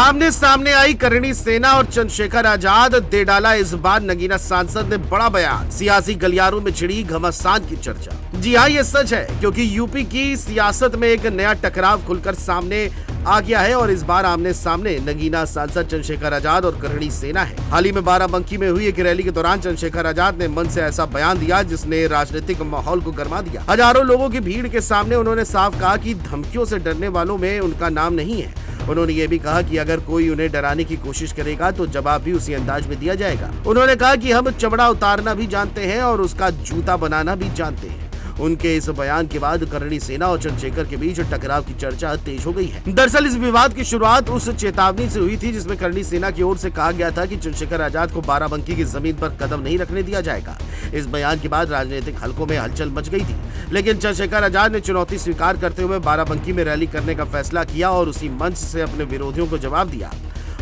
आमने सामने आई करणी सेना और चंद्रशेखर आजाद, दे डाला इस बार नगीना सांसद ने बड़ा बयान। सियासी गलियारों में छिड़ी घमासान की चर्चा। जी हाँ, ये सच है, क्योंकि यूपी की सियासत में एक नया टकराव खुलकर सामने आ गया है और इस बार आमने सामने नगीना सांसद चंद्रशेखर आजाद और करणी सेना है। हाल ही में बाराबंकी में हुई एक रैली के दौरान चंद्रशेखर आजाद ने मंच से ऐसा बयान दिया जिसने राजनीतिक माहौल को गर्मा दिया। हजारों लोगों की भीड़ के सामने उन्होंने साफ कहा कि धमकियों से डरने वालों में उनका नाम नहीं है। उन्होंने ये भी कहा कि अगर कोई उन्हें डराने की कोशिश करेगा तो जवाब भी उसी अंदाज में दिया जाएगा। उन्होंने कहा कि हम चमड़ा उतारना भी जानते हैं और उसका जूता बनाना भी जानते हैं। उनके इस बयान के बाद करणी सेना और चंद्रशेखर के बीच टकराव की चर्चा तेज हो गई है। दरअसल इस विवाद की शुरुआत उस चेतावनी से हुई थी जिसमें करणी सेना की ओर से कहा गया था कि चंद्रशेखर आजाद को बाराबंकी की जमीन पर कदम नहीं रखने दिया जाएगा। इस बयान के बाद राजनीतिक हलकों में हलचल मच गई थी, लेकिन चंद्रशेखर आजाद ने चुनौती स्वीकार करते हुए बाराबंकी में रैली करने का फैसला किया और उसी मंच से अपने विरोधियों को जवाब दिया।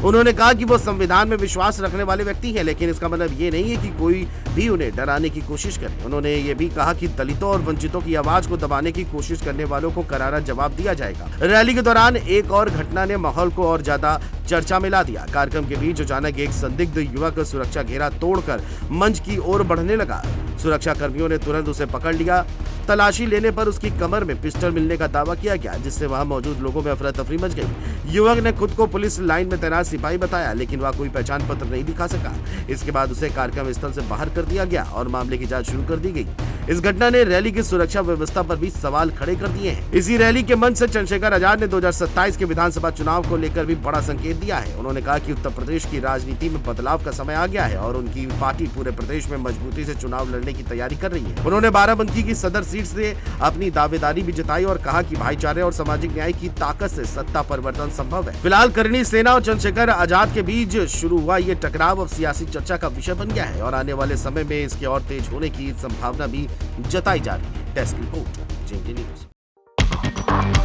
उन्होंने कहा कि वो संविधान में विश्वास रखने वाले व्यक्ति हैं, लेकिन इसका मतलब ये नहीं है कि कोई भी उन्हें डराने की कोशिश करे। उन्होंने ये भी कहा कि दलितों और वंचितों की आवाज को दबाने की कोशिश करने वालों को करारा जवाब दिया जाएगा। रैली के दौरान एक और घटना ने माहौल को और ज्यादा चर्चा में ला दिया। कार्यक्रम के बीच अचानक एक संदिग्ध युवक सुरक्षा घेरा तोड़कर मंच की ओर बढ़ने लगा। सुरक्षा कर्मियों ने तुरंत उसे पकड़ लिया। तलाशी लेने पर उसकी कमर में पिस्टल मिलने का दावा किया गया, जिससे वहां मौजूद लोगों में अफरा तफरी मच गई। युवक ने खुद को पुलिस लाइन में तैनात सिपाही बताया, लेकिन वह कोई पहचान पत्र नहीं दिखा सका। इसके बाद उसे कार्यक्रम स्थल से बाहर कर दिया गया और मामले की जांच शुरू कर दी गई। इस घटना ने रैली की सुरक्षा व्यवस्था पर भी सवाल खड़े कर दिए हैं। इसी रैली के मंच से चंद्रशेखर आजाद ने 2027 के विधानसभा चुनाव को लेकर भी बड़ा संकेत दिया है। उन्होंने कहा कि उत्तर प्रदेश की राजनीति में बदलाव का समय आ गया है और उनकी पार्टी पूरे प्रदेश में मजबूती से चुनाव लड़ने की तैयारी कर रही है। उन्होंने बाराबंकी की सदर सीट से अपनी दावेदारी भी जताई और कहा कि भाईचारे और सामाजिक न्याय की ताकत से सत्ता परिवर्तन संभव है। फिलहाल करणी सेना और चंद्रशेखर आजाद के बीच शुरू हुआ ये टकराव अब सियासी चर्चा का विषय बन गया है और आने वाले समय में इसके और तेज होने की संभावना भी जताई जा रही है। Desk report, JMT news.